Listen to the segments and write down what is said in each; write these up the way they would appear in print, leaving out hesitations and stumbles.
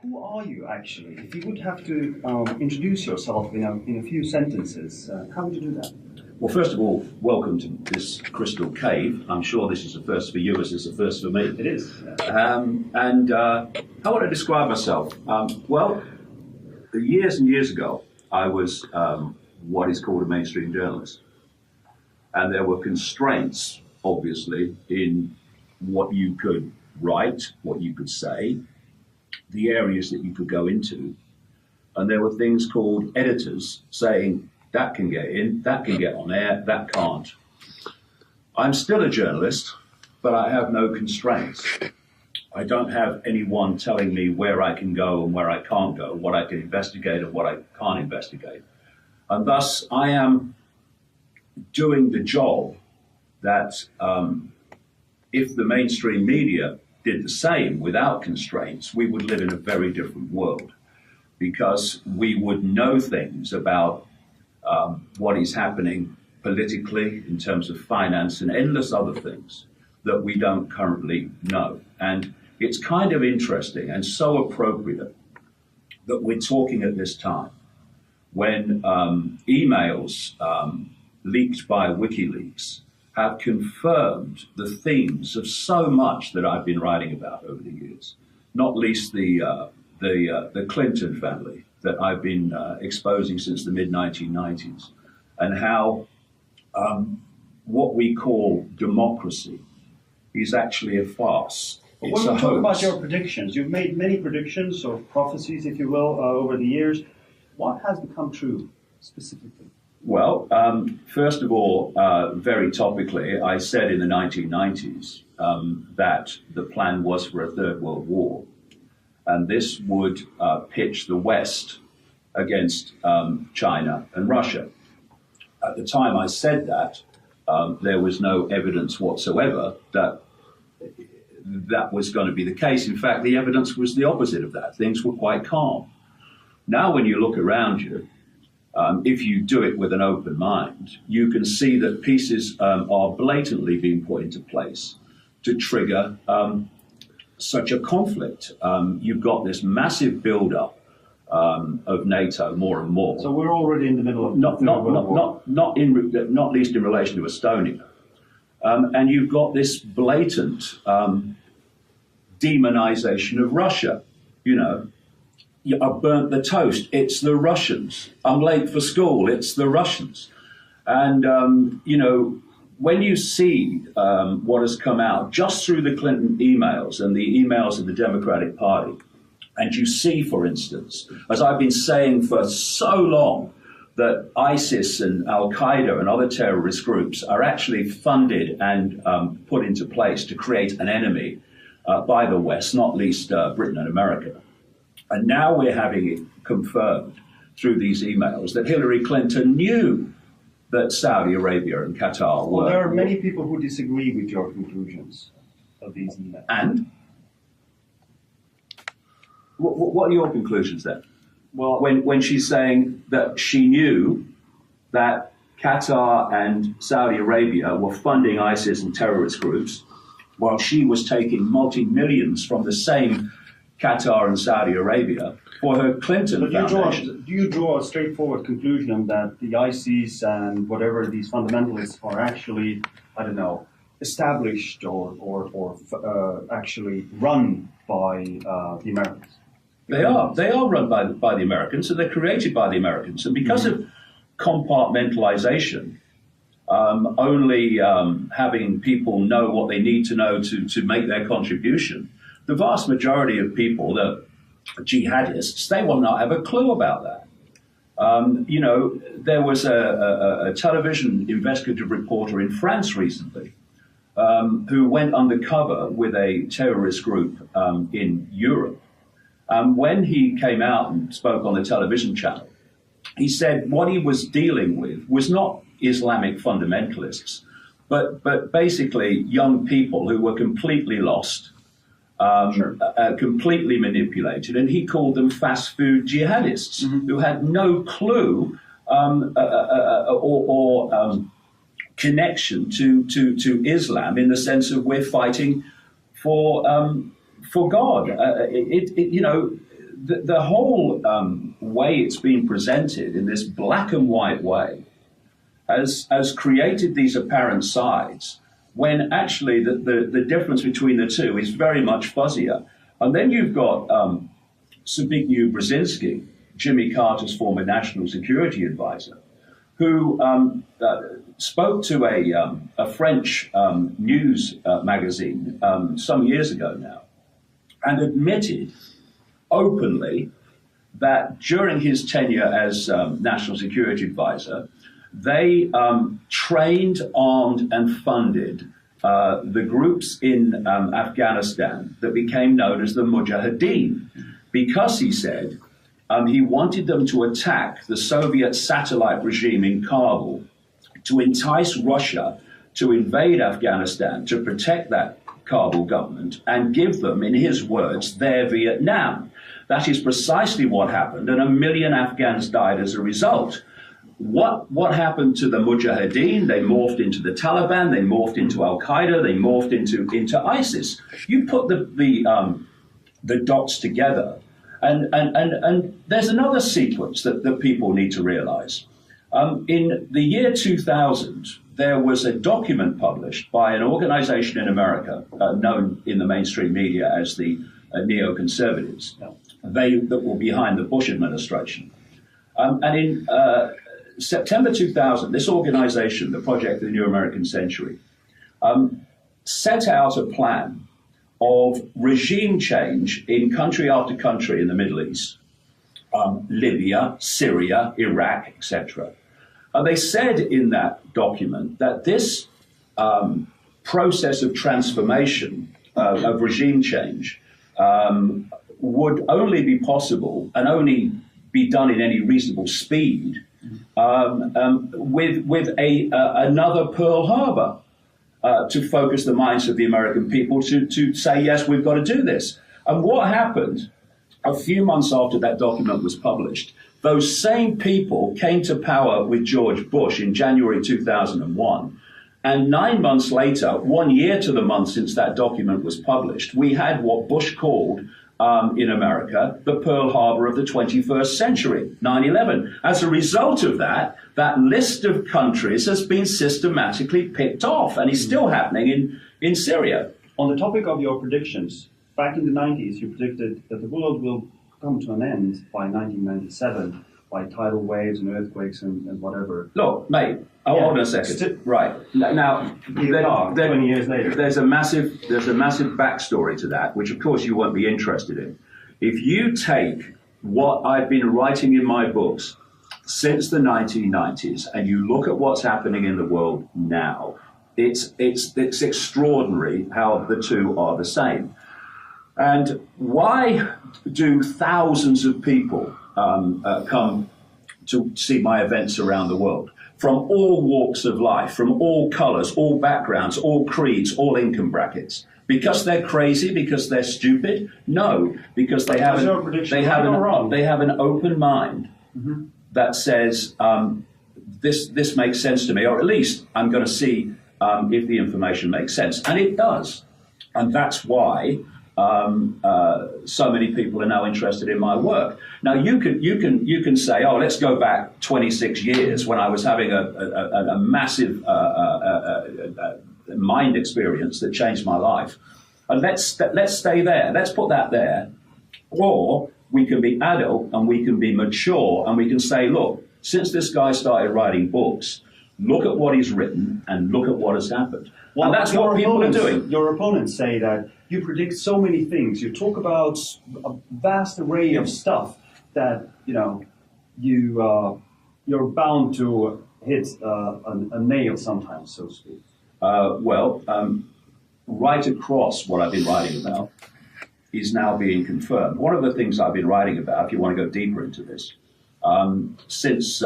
Who are you actually? If you would have to introduce yourself in a few sentences, how would you do that? Well, first of all, welcome to this crystal cave. I'm sure this is a first for you as it's a first for me. It is. How would I describe myself? Well, years and years ago, I was what is called a mainstream journalist. And there were constraints, obviously, in what you could write, what you could say, the areas that you could go into. And there were things called editors saying, that can get in, that can get on air, that can't. I'm still a journalist, but I have no constraints. I don't have anyone telling me where I can go and where I can't go, what I can investigate and what I can't investigate. And thus, I am doing the job that if the mainstream media did the same without constraints, we would live in a very different world, because we would know things about what is happening politically in terms of finance and endless other things that we don't currently know. And it's kind of interesting and so appropriate that we're talking at this time when emails leaked by WikiLeaks have confirmed the themes of so much that I've been writing about over the years, not least the Clinton family that I've been exposing since the mid-1990s, and how what we call democracy is actually a farce. When we talk about your predictions, you've made many predictions or prophecies, if you will, over the years. What has become true specifically? Well, first of all, very topically, I said in the 1990s that the plan was for a third world war. And this would pitch the West against China and Russia. At the time I said that, there was no evidence whatsoever that that was going to be the case. In fact, the evidence was the opposite of that. Things were quite calm. Now, when you look around you, if you do it with an open mind, you can see that pieces are blatantly being put into place to trigger such a conflict. You've got this massive build-up of NATO more and more. So we're already in the middle of not least in relation to Estonia, and you've got this blatant demonization of Russia. You know, I burnt the toast. It's the Russians. I'm late for school. It's the Russians. And, you know, when you see what has come out just through the Clinton emails and the emails of the Democratic Party, and you see, for instance, as I've been saying for so long, that ISIS and Al-Qaeda and other terrorist groups are actually funded and put into place to create an enemy by the West, not least Britain and America. And now we're having it confirmed through these emails that Hillary Clinton knew that Saudi Arabia and Qatar were... Well, there are many people who disagree with your conclusions of these emails. And? What are your conclusions then? Well, when she's saying that she knew that Qatar and Saudi Arabia were funding ISIS and terrorist groups, while she was taking multi-millions from the same Qatar and Saudi Arabia for her Clinton foundation. Do you draw a straightforward conclusion that the ISIS and whatever these fundamentalists are actually, I don't know, established or actually run by the Americans? They are run by the Americans, and they're created by the Americans. And because of compartmentalization, only having people know what they need to know to make their contribution, the vast majority of people, the jihadists, they will not have a clue about that. You know, there was a television investigative reporter in France recently who went undercover with a terrorist group in Europe. When he came out and spoke on the television channel, he said what he was dealing with was not Islamic fundamentalists, but basically young people who were completely lost, completely manipulated, and he called them fast food jihadists who had no clue or connection to Islam in the sense of we're fighting for for God. The whole way it's been presented in this black and white way has created these apparent sides when actually the difference between the two is very much fuzzier. And then you've got Zbigniew Brzezinski, Jimmy Carter's former national security advisor, who spoke to a French news magazine some years ago now and admitted openly that during his tenure as national security advisor, they trained, armed, and funded the groups in Afghanistan that became known as the Mujahideen, because he said he wanted them to attack the Soviet satellite regime in Kabul, to entice Russia to invade Afghanistan, to protect that Kabul government, and give them, in his words, their Vietnam. That is precisely what happened, and 1 million Afghans died as a result. What happened to the Mujahideen? They morphed into the Taliban, they morphed into Al-Qaeda, they morphed into ISIS. You put the dots together, and there's another sequence that people need to realize. In the year 2000, there was a document published by an organization in America known in the mainstream media as the neoconservatives. That were behind the Bush administration. And in September 2000, this organization, the Project the New American Century, set out a plan of regime change in country after country in the Middle East, Libya, Syria, Iraq, etc. They said in that document that this process of transformation, of regime change, would only be possible and only be done in any reasonable speed with another Pearl Harbor to focus the minds of the American people to say, yes, we've got to do this. And what happened a few months after that document was published, those same people came to power with George Bush in January 2001. And 9 months later, 1 year to the month since that document was published, we had what Bush called in America the Pearl Harbor of the 21st century, 9/11. As a result of that, that list of countries has been systematically picked off and is still happening in Syria. On the topic of your predictions, back in the 90s, you predicted that the world will come to an end by 1997 by tidal waves and earthquakes and whatever. Look, mate, hold on a second. Right. Now, 20 years later. There's a massive backstory to that, which of course you won't be interested in. If you take what I've been writing in my books since the 1990s and you look at what's happening in the world now, it's extraordinary how the two are the same. And why do thousands of people come to see my events around the world, from all walks of life, from all colours, all backgrounds, all creeds, all income brackets? Because they're crazy, because they're stupid? No, because they have an open mind that says this makes sense to me, or at least I'm going to see if the information makes sense, and it does. And that's why so many people are now interested in my work. Now you can say, oh, let's go back 26 years when I was having a massive mind experience that changed my life, and let's stay there. Let's put that there. Or we can be adult and we can be mature and we can say, look, since this guy started writing books, look at what he's written and look at what has happened. Well, and that's what people are doing. Your opponents say that you predict so many things. You talk about a vast array of stuff that you're bound to hit a nail sometimes, so to speak. Right across what I've been writing about is now being confirmed. One of the things I've been writing about, if you want to go deeper into this, since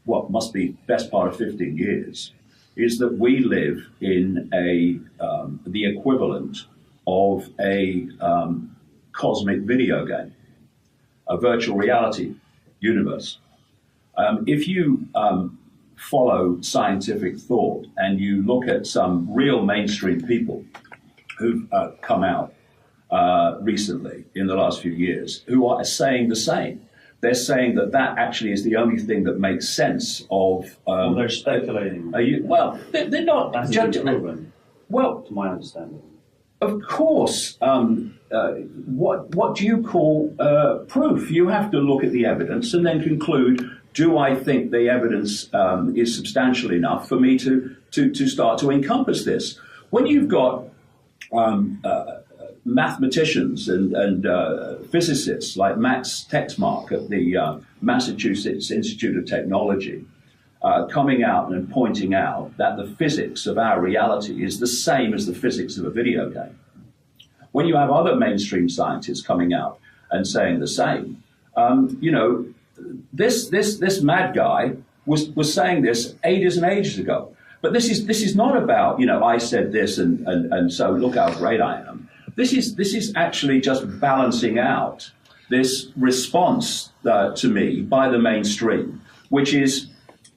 what must be best part of 15 years, is that we live in the equivalent of a cosmic video game, a virtual reality universe. If you follow scientific thought and you look at some real mainstream people who've come out recently in the last few years who are saying the same. They're saying that that actually is the only thing that makes sense of. Well, they're speculating. They're not. That's proven. Well, to my understanding. Of course. What do you call proof? You have to look at the evidence and then conclude: do I think the evidence is substantial enough for me to start to encompass this? When you've got mathematicians and physicists like Max Tegmark at the Massachusetts Institute of Technology coming out and pointing out that the physics of our reality is the same as the physics of a video game. When you have other mainstream scientists coming out and saying the same, this mad guy was saying this ages and ages ago. But this is not about, I said this and so look how great I am. This is actually just balancing out this response to me by the mainstream, which is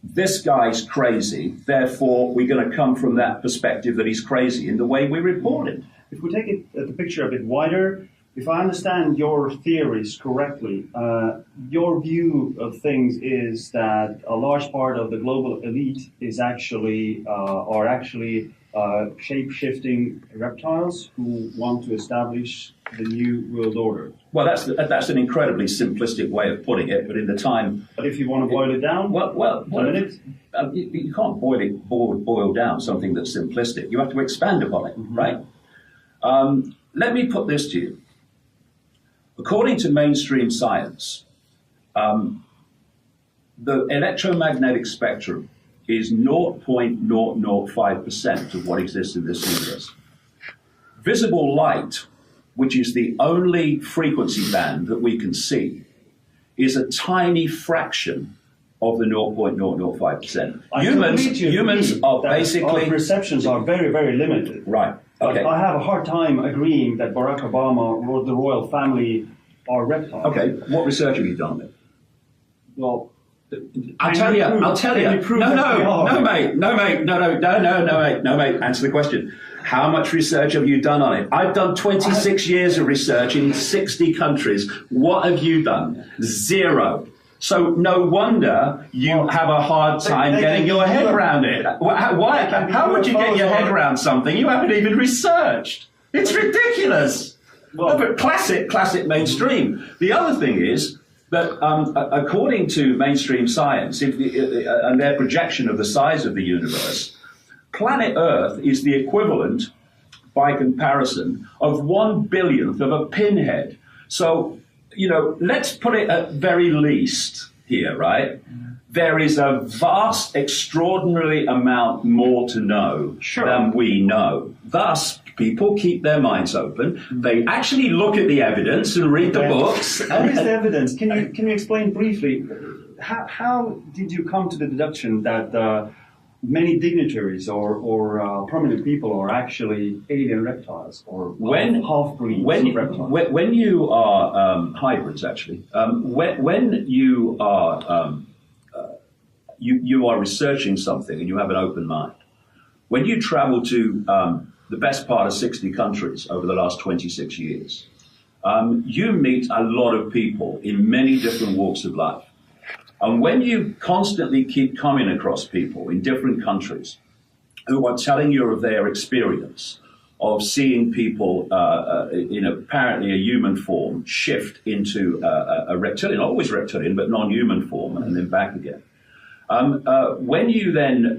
this guy's crazy, therefore we're going to come from that perspective that he's crazy in the way we report it. If we take the picture a bit wider, if I understand your theories correctly, your view of things is that a large part of the global elite is actually shape-shifting reptiles who want to establish the new world order. Well, that's an incredibly simplistic way of putting it, but in the time. But if you want to boil it down, you can't boil down something that's simplistic. You have to expand upon it, right? Let me put this to you. According to mainstream science, the electromagnetic spectrum is 0.005% of what exists in this universe. Visible light, which is the only frequency band that we can see, is a tiny fraction of the 0.005%. Humans are basically... Our perceptions are very, very limited. Right. Okay. But I have a hard time agreeing that Barack Obama or the royal family are reptiles. Okay. What research have you done then? Well... I'll tell you. No, mate. Answer the question. How much research have you done on it? I've done 26 years of research in 60 countries. What have you done? Zero. So no wonder you have a hard time getting your head around it. Why? How would you get your head around something you haven't even researched? It's ridiculous. But classic mainstream. The other thing is that according to mainstream science and their projection of the size of the universe, planet Earth is the equivalent, by comparison, of 1/1,000,000th of a pinhead. So, let's put it at very least here, right? There is a vast, extraordinary amount more to know than we know. Thus, people keep their minds open. They actually look at the evidence and read the books. What is the evidence? Can you explain briefly? How did you come to the deduction that many dignitaries or prominent people are actually alien reptiles or half-breeds of reptiles? When you are hybrids, actually, when you are you are researching something and you have an open mind. When you travel to the best part of 60 countries over the last 26 years, you meet a lot of people in many different walks of life. And when you constantly keep coming across people in different countries who are telling you of their experience of seeing people in apparently a human form shift into a reptilian, always reptilian, but non-human form, and then back again. When you then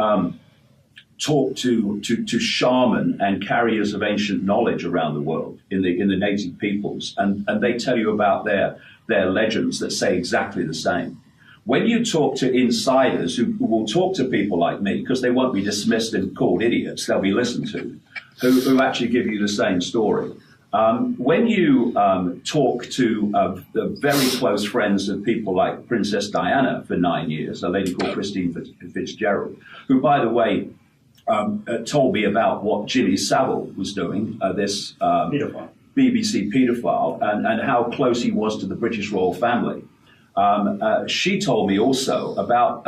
talk to shaman and carriers of ancient knowledge around the world in the native peoples, and they tell you about their legends that say exactly the same. When you talk to insiders who will talk to people like me, because they won't be dismissed and called idiots, they'll be listened to, who actually give you the same story. When you talk to the very close friends of people like Princess Diana for 9 years, a lady called Christine Fitzgerald, who, by the way, told me about what Jimmy Savile was doing, this BBC paedophile, and how close he was to the British royal family. She told me also about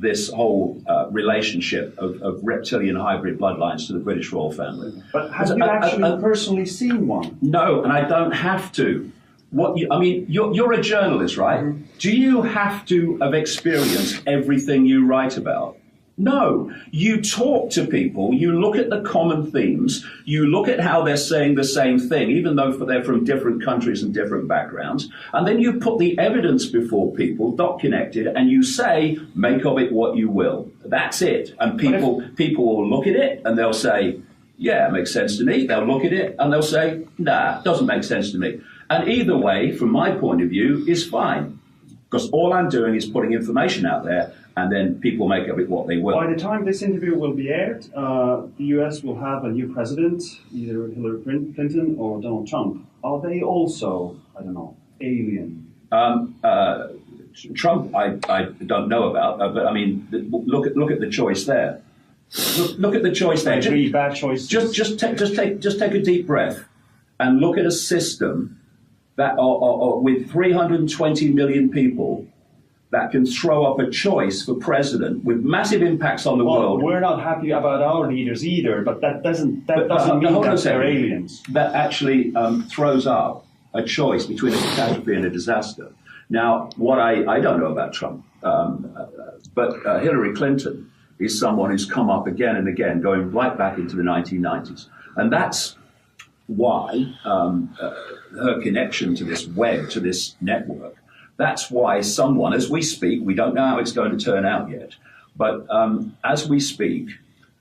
this whole relationship of reptilian hybrid bloodlines to the British royal family. But have you actually personally seen one? No, and I don't have to. You're a journalist, right? Mm-hmm. Do you have to have experienced everything you write about? No, you talk to people, you look at the common themes, you look at how they're saying the same thing, even though they're from different countries and different backgrounds, and then you put the evidence before people, documented, and you say, make of it what you will. That's it. And people will look at it and they'll say, yeah, it makes sense to me. They'll look at it and they'll say, nah, it doesn't make sense to me. And either way, from my point of view, is fine. Because all I'm doing is putting information out there, and then people make of it what they will. By the time this interview will be aired, the US will have a new president, either Hillary Clinton or Donald Trump. Are they also, I don't know, alien? Trump, I don't know about, but I mean, look at the choice there. Look at the choice there. Three bad choices. Just take a deep breath and look at a system that with 320 million people that can throw up a choice for president with massive impacts on the world. We're not happy about our leaders either, but that doesn't mean that they're aliens. That actually throws up a choice between a catastrophe and a disaster. Now, what I don't know about Trump, but Hillary Clinton is someone who's come up again and again, going right back into the 1990s. And that's why her connection to this web, to this network, that's why someone, as we speak, we don't know how it's going to turn out yet, but as we speak,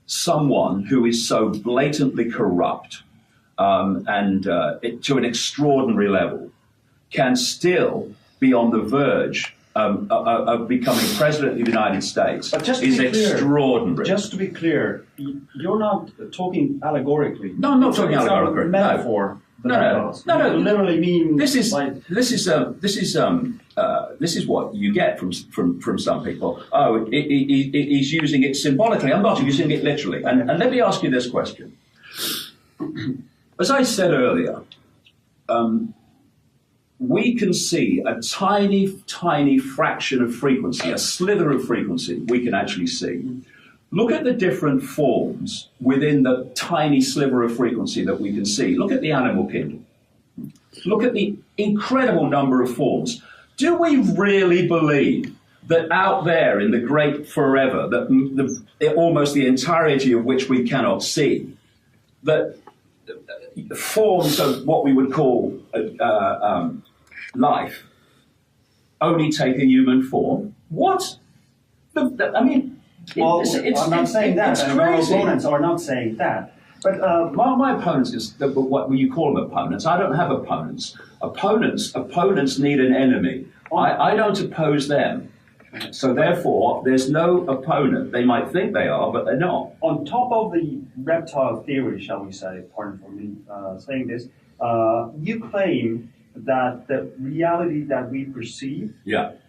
someone who is so blatantly corrupt and to an extraordinary level can still be on the verge of becoming president of the United States is extraordinary. Just to be clear, you're not talking allegorically. No, I'm not talking allegorically. It's a metaphor. No. Literally mean this is what you get from some people. Oh, he's using it symbolically. I'm not using it literally. And let me ask you this question. As I said earlier, we can see a tiny, tiny fraction of frequency, a slither of frequency we can actually see. Look at the different forms within the tiny sliver of frequency that we can see. Look at the animal kingdom. Look at the incredible number of forms. Do we really believe that out there in the great forever, that almost the entirety of which we cannot see, that forms of what we would call life only take a human form? What? I mean, well, I'm not saying that. It's and crazy. Our opponents are not saying that. But my opponents is what you call them opponents. I don't have opponents. Opponents need an enemy. I don't oppose them. So therefore, there's no opponent. They might think they are, but they're not. On top of the reptile theory, shall we say, pardon for me saying this, you claim that the reality that we perceive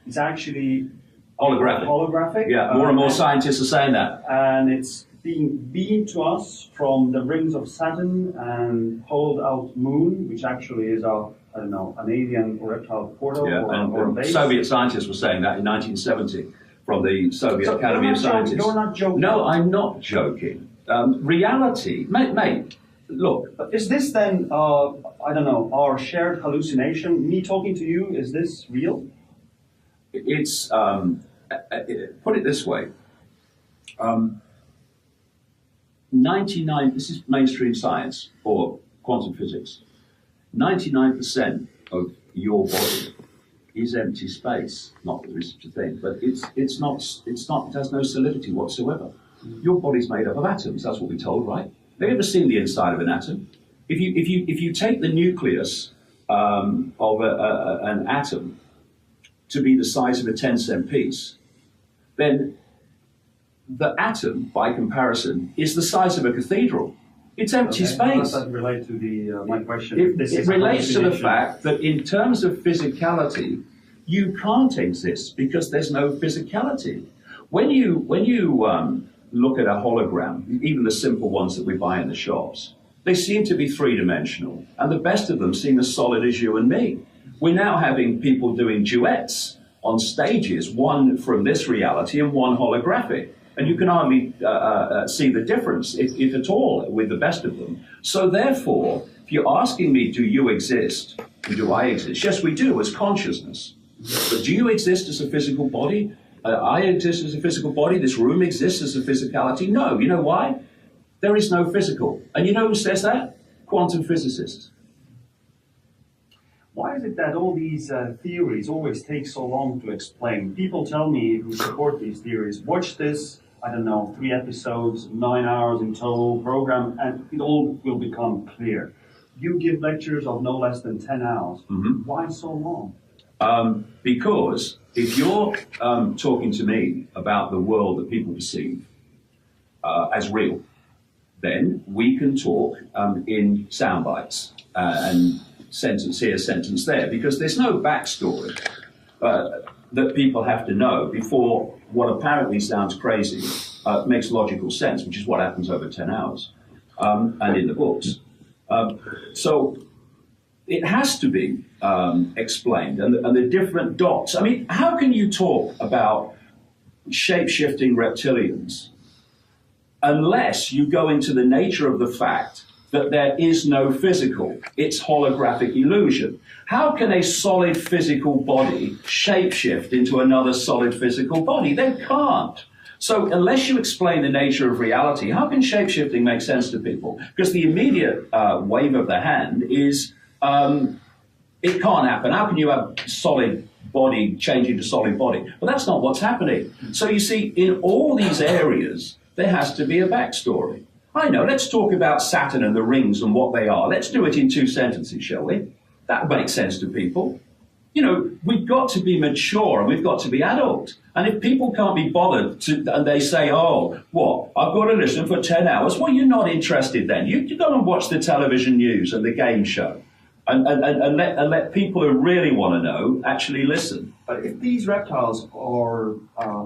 is actually holographic. Yeah, more and more scientists are saying that. And it's being beamed to us from the rings of Saturn and hollowed out moon, which actually is an alien or reptile portal or a base. Soviet scientists were saying that in 1970 from the Soviet Academy of Sciences. You're not joking. No, I'm not joking. Reality, mate, look. Is this then, our shared hallucination? Me talking to you, is this real? It's, put it this way. 99, this is mainstream science or quantum physics. 99% of your body is empty space. Not that there is such a thing, but it has no solidity whatsoever. Your body's made up of atoms. That's what we're told, right? Have you ever seen the inside of an atom? If you take the nucleus of an atom to be the size of a 10-cent piece, then the atom, by comparison, is the size of a cathedral. It's empty space. How does that relate to my question? It relates to the fact that in terms of physicality, you can't exist because there's no physicality. When you look at a hologram, even the simple ones that we buy in the shops, they seem to be three-dimensional, and the best of them seem as solid as you and me. We're now having people doing duets on stages, one from this reality and one holographic. And you can hardly see the difference, if at all, with the best of them. So therefore, if you're asking me, do you exist? And do I exist? Yes, we do, as consciousness. But do you exist as a physical body? I exist as a physical body. This room exists as a physicality. No. You know why? There is no physical. And you know who says that? Quantum physicists. Why is it that all these theories always take so long to explain? People tell me who support these theories, watch this, I don't know, 3 episodes, 9 hours in total program, and it all will become clear. You give lectures of no less than 10 hours. Mm-hmm. Why so long? Because if you're talking to me about the world that people perceive as real, then we can talk in sound bites and sentence here, sentence there, because there's no backstory that people have to know before what apparently sounds crazy makes logical sense, which is what happens over 10 hours and in the books. So it has to be explained, and the different dots. I mean, how can you talk about shape-shifting reptilians unless you go into the nature of the fact that there is no physical, it's holographic illusion? How can a solid physical body shapeshift into another solid physical body? They can't. So unless you explain the nature of reality, how can shapeshifting make sense to people? Because the immediate wave of the hand is, it can't happen. How can you have solid body change into solid body? Well, that's not what's happening. So you see, in all these areas, there has to be a backstory. I know, let's talk about Saturn and the rings and what they are. Let's do it in 2 sentences, shall we? That makes sense to people. You know, we've got to be mature and we've got to be adult. And if people can't be bothered and they say, oh, what, I've got to listen for 10 hours. Well, you're not interested then. You go and watch the television news and the game show and let people who really want to know actually listen. But if these reptiles are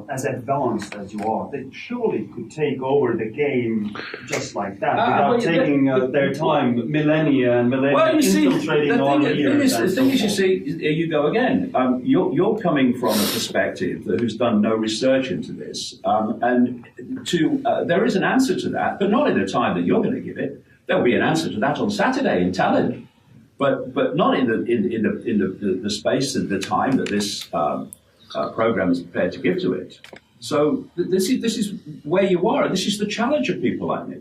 as advanced as you are, they surely could take over the game just like that without taking their time, millennia and millennia, infiltrating our ears. The thing is, you see, here you go again. You're coming from a perspective who's done no research into this, and there is an answer to that, but not in the time that you're going to give it. There'll be an answer to that on Saturday in Tallinn. But not in the space and the time that this program is prepared to give to it. So this is where you are, and this is the challenge of people like me.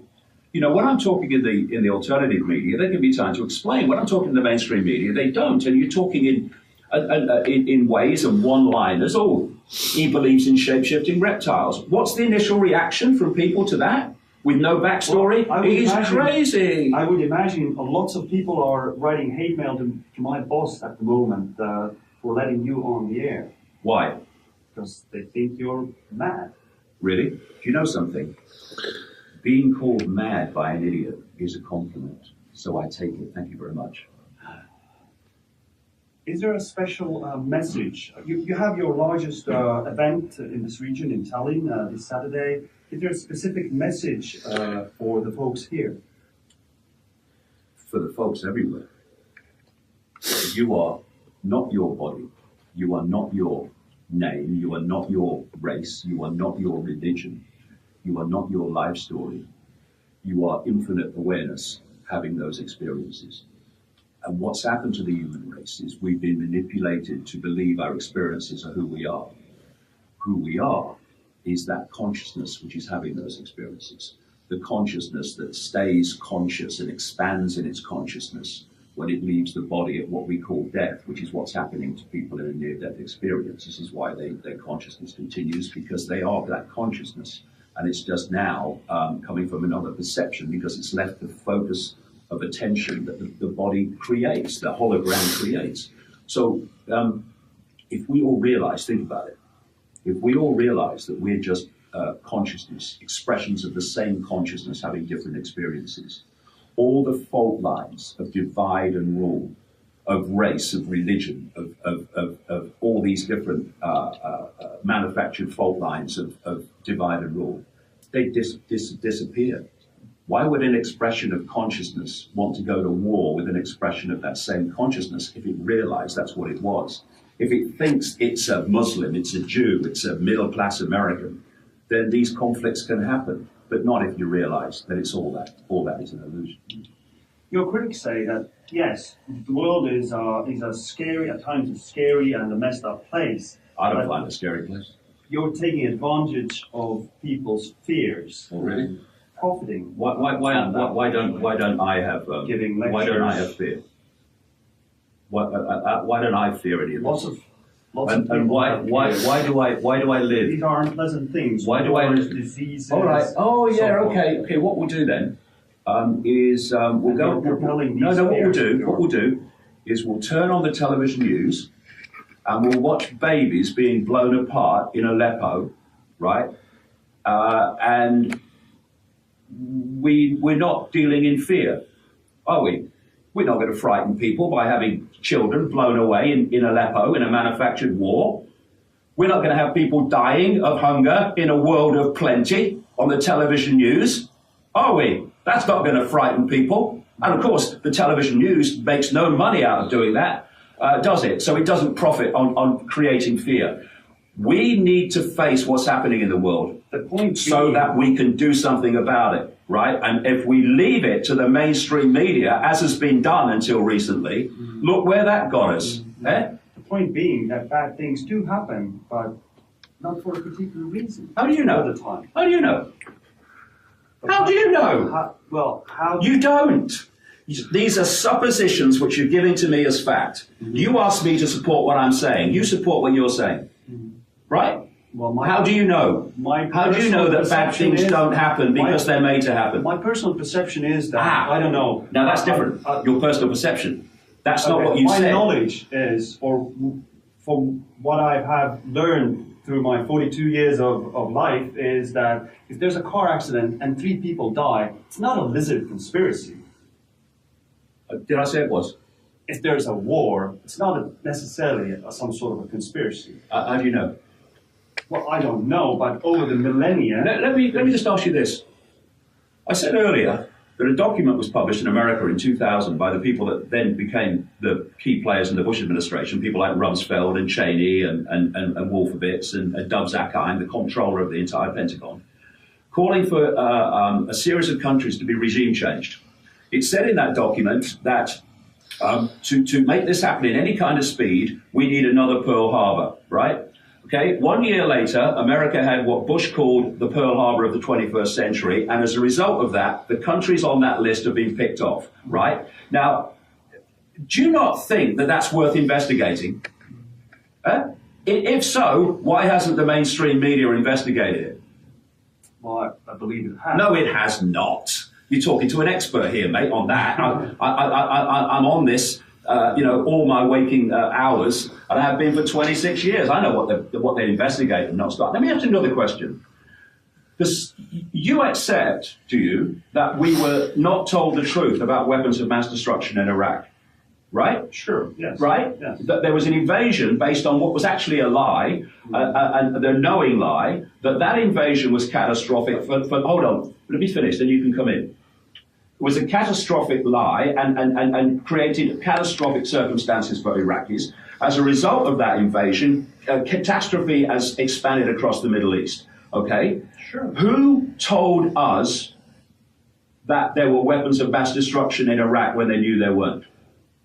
You know, when I'm talking in the alternative media, they give me time to explain. When I'm talking in the mainstream media, they don't, and you're talking in ways and one-liners. Oh, he believes in shape-shifting reptiles. What's the initial reaction from people to that? With no backstory? Well, he's crazy. I would imagine lots of people are writing hate mail to my boss at the moment for letting you on the air. Why? Because they think you're mad. Really? Do you know something? Being called mad by an idiot is a compliment, so I take it. Thank you very much. Is there a special message? You have your largest event in this region, in Tallinn, this Saturday. Is there a specific message for the folks here? For the folks everywhere. You are not your body. You are not your name. You are not your race. You are not your religion. You are not your life story. You are infinite awareness having those experiences. And what's happened to the human race is we've been manipulated to believe our experiences are who we are. Who we are is that consciousness which is having those experiences. The consciousness that stays conscious and expands in its consciousness when it leaves the body at what we call death, which is what's happening to people in a near-death experience. This is why their consciousness continues, because they are that consciousness. And it's just now coming from another perception, because it's left the focus of attention that the body creates, the hologram creates. So if we all realize, think about it, if we all realize that we're just consciousness, expressions of the same consciousness having different experiences, all the fault lines of divide and rule, of race, of religion, of all these different manufactured fault lines of divide and rule, they disappear. Why would an expression of consciousness want to go to war with an expression of that same consciousness if it realized that's what it was? if it thinks it's a Muslim, it's a Jew, it's a middle-class American, then these conflicts can happen, but not if you realize that it's all that is an illusion. Your critics say that, yes, the world is a scary, at times a scary and a messed up place. I don't find it a scary place. You're taking advantage of people's fears. Oh, really? Profiting. Why don't I have giving lectures. Why don't I have fear? Why don't I fear any of this? Lots of and why do I live? These are unpleasant things. Why do I live? Diseases. All right. Oh yeah. So Okay. What we'll do then is we'll go. What we'll do is we'll turn on the television news and we'll watch babies being blown apart in Aleppo, right? And we're not dealing in fear, are we? We're not going to frighten people by having children blown away in Aleppo in a manufactured war. We're not going to have people dying of hunger in a world of plenty on the television news, are we? That's not going to frighten people. And of course, the television news makes no money out of doing that, does it? So it doesn't profit on creating fear. We need to face what's happening in the world so that we can do something about it, right? And if we leave it to the mainstream media, as has been done until recently, look where that got us. Eh? The point being that bad things do happen, but not for a particular reason. How do you know? All the time. How do you know? How do you know? You don't. These are suppositions which you're giving to me as fact. You ask me to support what I'm saying. You support what you're saying. Right? Well, how do you know? How do you know that bad things don't happen because they're made to happen? My personal perception is that, I don't know. Now that's different. Your personal perception. That's not what you said. My knowledge is, or from what I have learned through my 42 years of life, is that if there's a car accident and 3 people die, it's not a lizard conspiracy. Did I say it was? If there's a war, it's not necessarily some sort of a conspiracy. How do you know? Well, I don't know, but over the millennia... Let me just ask you this. I said earlier that a document was published in America in 2000 by the people that then became the key players in the Bush administration, people like Rumsfeld and Cheney and Wolfowitz and Dov Zakheim, the comptroller of the entire Pentagon, calling for a series of countries to be regime changed. It said in that document that to make this happen in any kind of speed, we need another Pearl Harbor, right? Okay, 1 year later, America had what Bush called the Pearl Harbor of the 21st century, and as a result of that, the countries on that list have been picked off, right? Now, do you not think that that's worth investigating? If so, why hasn't the mainstream media investigated it? Well, I believe it has. No, it has not. You're talking to an expert here, mate, on that. I'm on this, all my waking hours, and I have been for 26 years. I know what they investigate and not start. Let me ask you another question. Because you accept, do you, that we were not told the truth about weapons of mass destruction in Iraq, right? Sure, yes. Right? Yes. That there was an invasion based on what was actually a lie, and the knowing lie, that invasion was catastrophic. Hold on, let me finish, then you can come in. It was a catastrophic lie and created catastrophic circumstances for Iraqis. As a result of that invasion, catastrophe has expanded across the Middle East. Okay? Sure. Who told us that there were weapons of mass destruction in Iraq when they knew there weren't?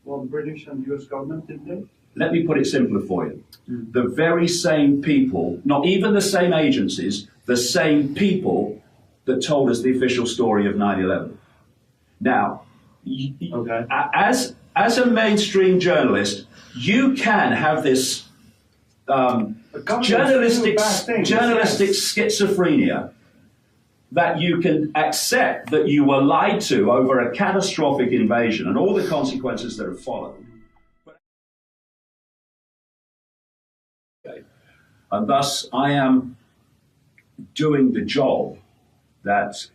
Well, the British and US government, didn't they? Let me put it simpler for you. The very same people, not even the same agencies, the same people that told us the official story of 9/11. Now, okay. as a mainstream journalist, you can have this journalistic schizophrenia that you can accept that you were lied to over a catastrophic invasion and all the consequences that have followed. And thus, I am doing the job that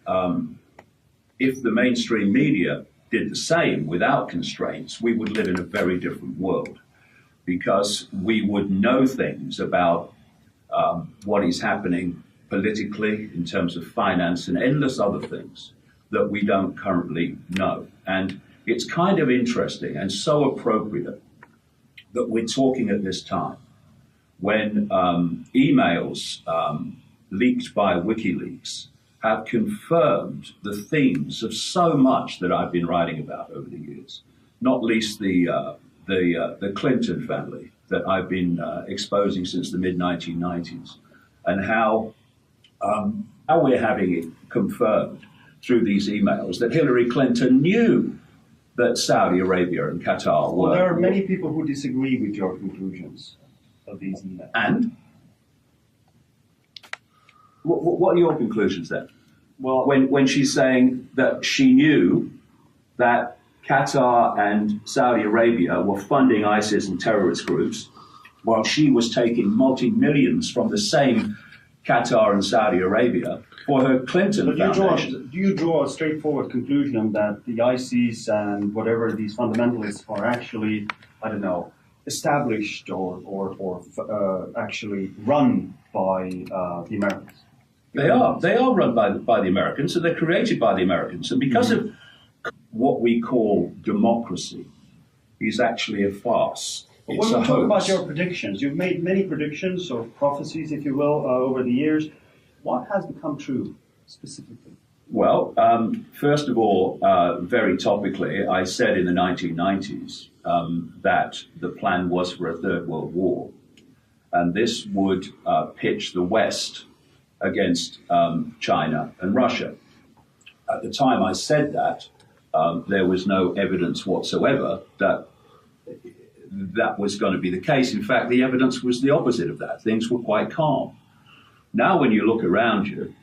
if the mainstream media did the same without constraints, we would live in a very different world, because we would know things about what is happening politically in terms of finance and endless other things that we don't currently know. And it's kind of interesting and so appropriate that we're talking at this time when emails leaked by WikiLeaks have confirmed the themes of so much that I've been writing about over the years, not least the Clinton family that I've been exposing since the mid-1990s, and how we're having it confirmed through these emails that Hillary Clinton knew that Saudi Arabia and Qatar were... Well, there are many people who disagree with your conclusions of these emails. And? What are your conclusions then? Well, when she's saying that she knew that Qatar and Saudi Arabia were funding ISIS and terrorist groups, while she was taking multi-millions from the same Qatar and Saudi Arabia for her Clinton foundation. Do you draw a straightforward conclusion that the ISIS and whatever these fundamentalists are actually, I don't know, established or actually run by the Americans? They are run by the Americans, so they're created by the Americans. And because of what we call democracy is actually a farce. But when we talk about your predictions, you've made many predictions or prophecies, if you will, over the years. What has become true specifically? Well, first of all, very topically, I said in the 1990s that the plan was for a third world war. And this would pitch the West against China and Russia. At the time I said that, there was no evidence whatsoever that that was going to be the case. In fact, the evidence was the opposite of that. Things were quite calm. Now, when you look around you,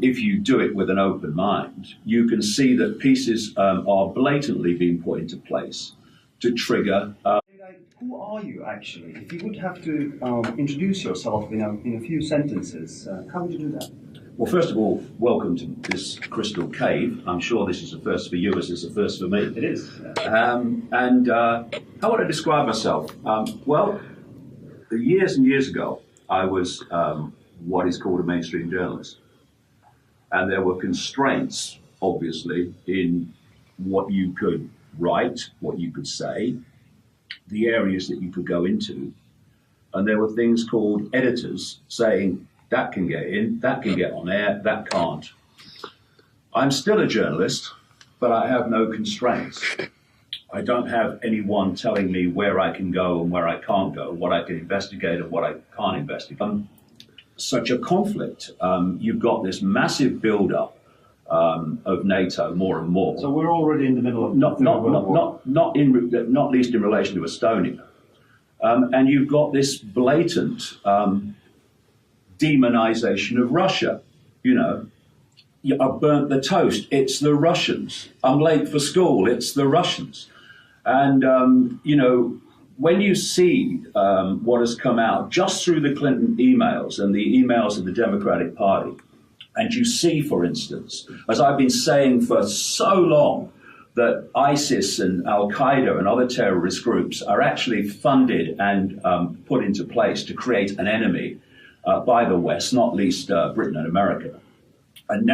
if you do it with an open mind, you can see that pieces are blatantly being put into place to trigger. Who are you, actually? If you would have to introduce yourself in a few sentences, how would you do that? Well, first of all, welcome to this crystal cave. I'm sure this is a first for you as it's a first for me. It is. And how would I describe myself? Well, years and years ago, I was what is called a mainstream journalist. And there were constraints, obviously, in what you could write, what you could say, the areas that you could go into. And there were things called editors saying, that can get in, that can get on air, that can't. I'm still a journalist, but I have no constraints. I don't have anyone telling me where I can go and where I can't go, what I can investigate and what I can't investigate. Such a conflict. You've got this massive build-up of NATO more and more. So we're already in the middle of not least in relation to Estonia. And you've got this blatant demonization of Russia. You know, I've burnt the toast, it's the Russians. I'm late for school, it's the Russians. And, you know, when you see what has come out just through the Clinton emails and the emails of the Democratic Party, and you see, for instance, as I've been saying for so long, that ISIS and Al-Qaeda and other terrorist groups are actually funded and put into place to create an enemy by the West, not least Britain and America. And now